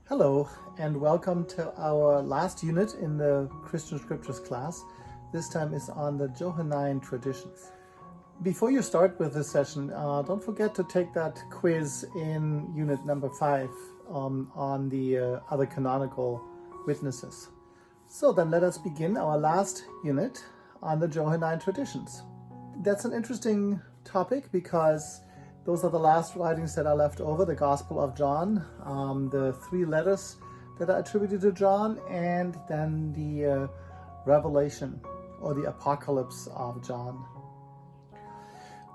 Hello and welcome to our last unit in the Christian Scriptures class. This time is on the Johannine traditions. Before you start with this session, don't forget to take that quiz in unit number 5 on the other canonical witnesses. So then let us begin our last unit on the Johannine traditions. That's an interesting topic because those are the last writings that are left over, the Gospel of John, the 3 letters that are attributed to John, and then the Revelation or the Apocalypse of John.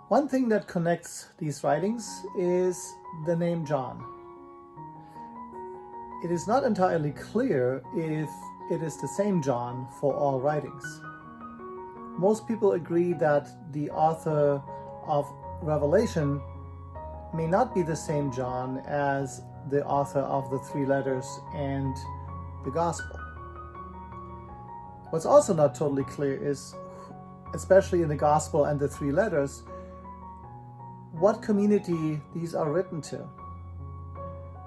One thing that connects these writings is the name John. It is not entirely clear if it is the same John for all writings. Most people agree that the author of Revelation may not be the same John as the author of the 3 letters and the Gospel. What's also not totally clear is, especially in the Gospel and the 3 letters, what community these are written to.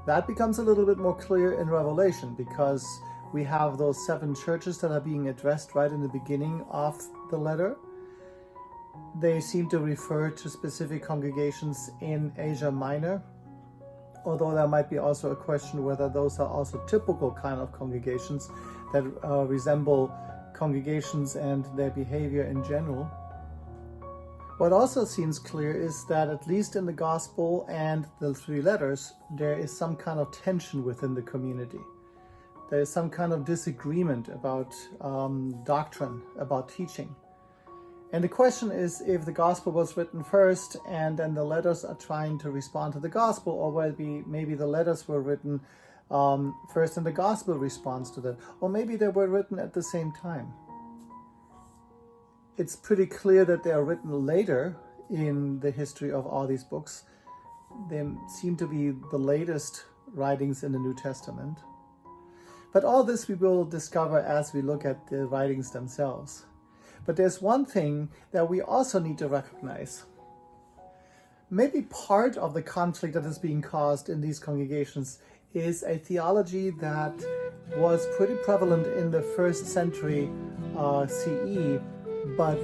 That becomes a little bit more clear in Revelation because we have those 7 churches that are being addressed right in the beginning of the letter. They seem to refer to specific congregations in Asia Minor, although there might be also a question whether those are also typical kind of congregations that resemble congregations and their behavior in general. What also seems clear is that at least in the Gospel and the 3 letters, there is some kind of tension within the community. There is some kind of disagreement about doctrine, about teaching. And the question is if the Gospel was written first and then the letters are trying to respond to the Gospel, or maybe the letters were written first and the Gospel responds to that, or maybe they were written at the same time. It's pretty clear that they are written later in the history of all these books. They seem to be the latest writings in the New Testament. But all this we will discover as we look at the writings themselves. But there's one thing that we also need to recognize. Maybe part of the conflict that is being caused in these congregations is a theology that was pretty prevalent in the 1st century CE, but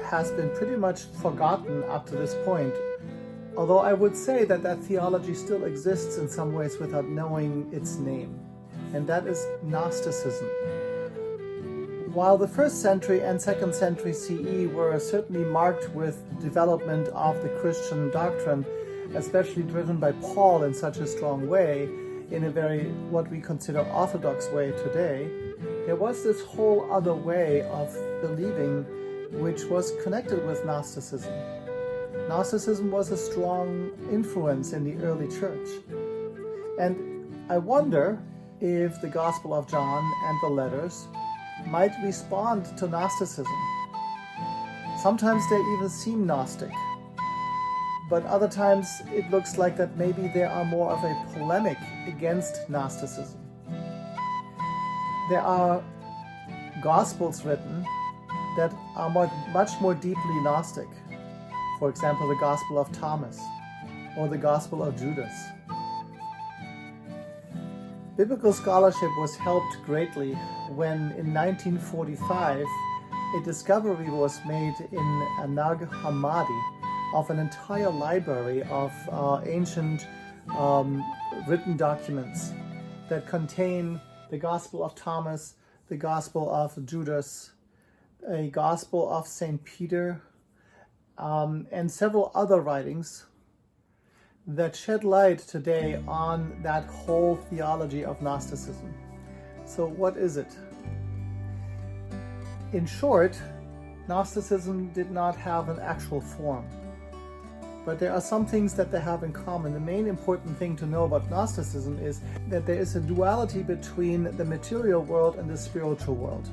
has been pretty much forgotten up to this point. Although I would say that that theology still exists in some ways without knowing its name, and that is Gnosticism. While the 1st century and 2nd century CE were certainly marked with development of the Christian doctrine, especially driven by Paul in such a strong way, in a very, what we consider orthodox way today, there was this whole other way of believing which was connected with Gnosticism. Gnosticism was a strong influence in the early church. And I wonder if the Gospel of John and the letters might respond to Gnosticism. Sometimes they even seem Gnostic, but other times it looks like that maybe they are more of a polemic against Gnosticism. There are Gospels written that are much more deeply Gnostic. For example, the Gospel of Thomas or the Gospel of Judas. Biblical scholarship was helped greatly when in 1945 a discovery was made in Nag Hammadi of an entire library of ancient written documents that contain the Gospel of Thomas, the Gospel of Judas, a Gospel of St. Peter, and several other writings that shed light today on that whole theology of Gnosticism. So what is it? In short, Gnosticism did not have an actual form, but there are some things that they have in common. The main important thing to know about Gnosticism is that there is a duality between the material world and the spiritual world.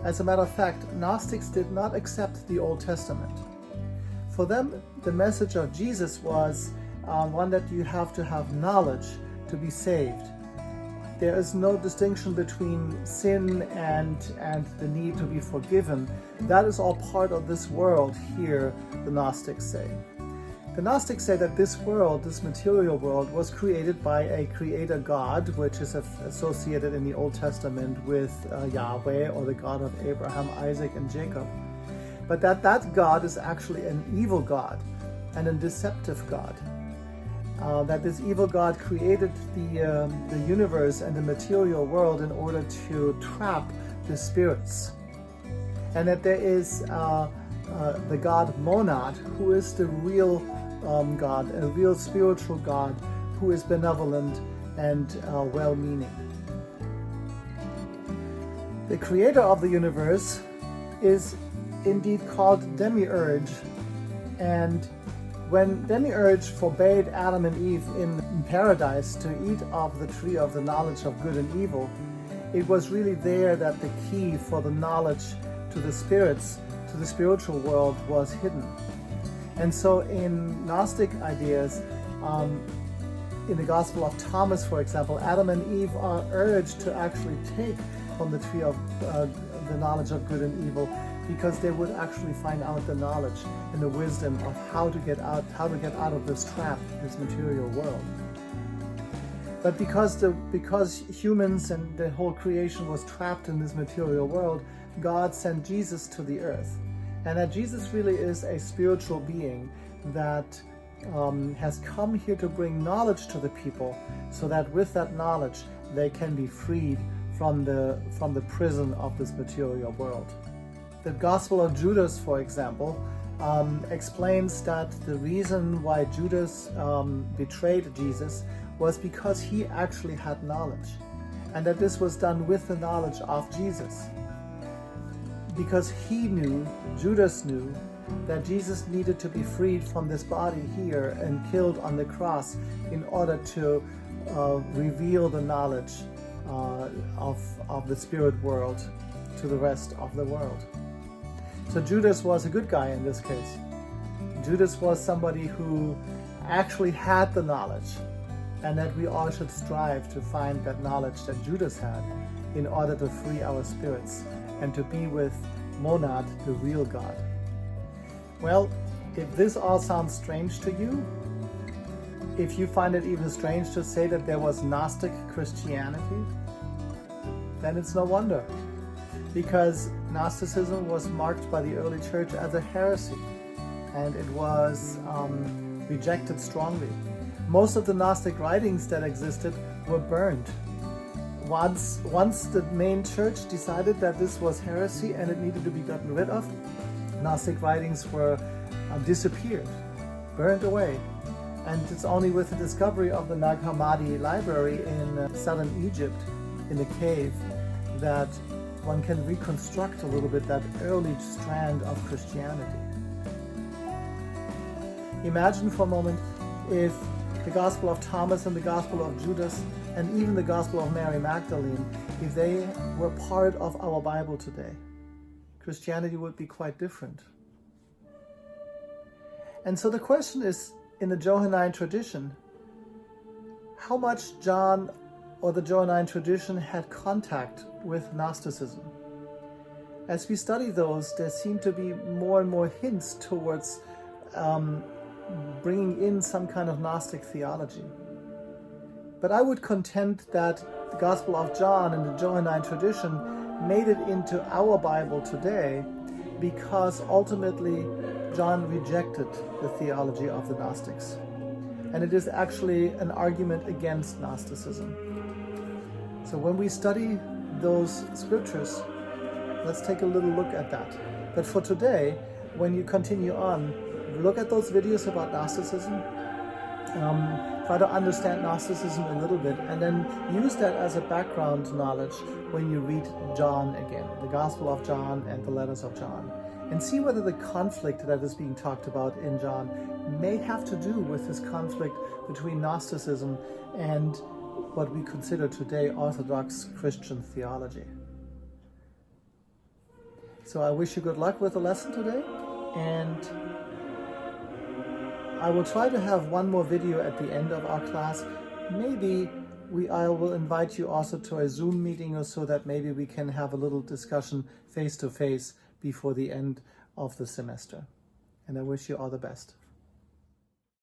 As a matter of fact, Gnostics did not accept the Old Testament. For them, the message of Jesus was one that you have to have knowledge to be saved. There is no distinction between sin and the need to be forgiven. That is all part of this world here, the Gnostics say. The Gnostics say that this world, this material world, was created by a creator God, which is associated in the Old Testament with Yahweh, or the God of Abraham, Isaac, and Jacob. But that God is actually an evil God and a deceptive God. That this evil God created the universe and the material world in order to trap the spirits. And that there is the God Monad, who is the real God, a real spiritual God, who is benevolent and well-meaning. The creator of the universe is indeed called Demiurge, and when Demiurge forbade Adam and Eve in paradise to eat of the tree of the knowledge of good and evil, it was really there that the key for the knowledge to the spirits, to the spiritual world, was hidden. And so in Gnostic ideas, in the Gospel of Thomas, for example, Adam and Eve are urged to actually take from the tree of the knowledge of good and evil, because they would actually find out the knowledge and the wisdom of how to get out of this trap, this material world. But because humans and the whole creation was trapped in this material world, God sent Jesus to the earth. And that Jesus really is a spiritual being that has come here to bring knowledge to the people, so that with that knowledge they can be freed from the prison of this material world. The Gospel of Judas, for example, explains that the reason why Judas betrayed Jesus was because he actually had knowledge, and that this was done with the knowledge of Jesus. Because Judas knew, that Jesus needed to be freed from this body here and killed on the cross in order to reveal the knowledge of the spirit world to the rest of the world. So Judas was a good guy in this case. Judas was somebody who actually had the knowledge, and that we all should strive to find that knowledge that Judas had in order to free our spirits and to be with Monad, the real God. Well, if this all sounds strange to you, if you find it even strange to say that there was Gnostic Christianity, then it's no wonder. Because Gnosticism was marked by the early church as a heresy, and it was rejected strongly. Most of the Gnostic writings that existed were burned. Once the main church decided that this was heresy and it needed to be gotten rid of, Gnostic writings were disappeared, burned away. And it's only with the discovery of the Nag Hammadi library in southern Egypt, in the cave, that one can reconstruct a little bit that early strand of Christianity. Imagine for a moment if the Gospel of Thomas and the Gospel of Judas and even the Gospel of Mary Magdalene, if they were part of our Bible today. Christianity would be quite different. And so the question is, in the Johannine tradition, how much John or the Johannine tradition had contact with Gnosticism? As we study those, there seem to be more and more hints towards bringing in some kind of Gnostic theology. But I would contend that the Gospel of John and the Johannine tradition made it into our Bible today because ultimately John rejected the theology of the Gnostics. And it is actually an argument against Gnosticism. So when we study those scriptures, let's take a little look at that. But for today, when you continue on, look at those videos about Gnosticism, try to understand Gnosticism a little bit, and then use that as a background knowledge when you read John again, the Gospel of John and the letters of John, and see whether the conflict that is being talked about in John may have to do with this conflict between Gnosticism and what we consider today Orthodox Christian theology. So I wish you good luck with the lesson today, and I will try to have one more video at the end of our class. Maybe I will invite you also to a Zoom meeting or so, that maybe we can have a little discussion face to face before the end of the semester. And I wish you all the best.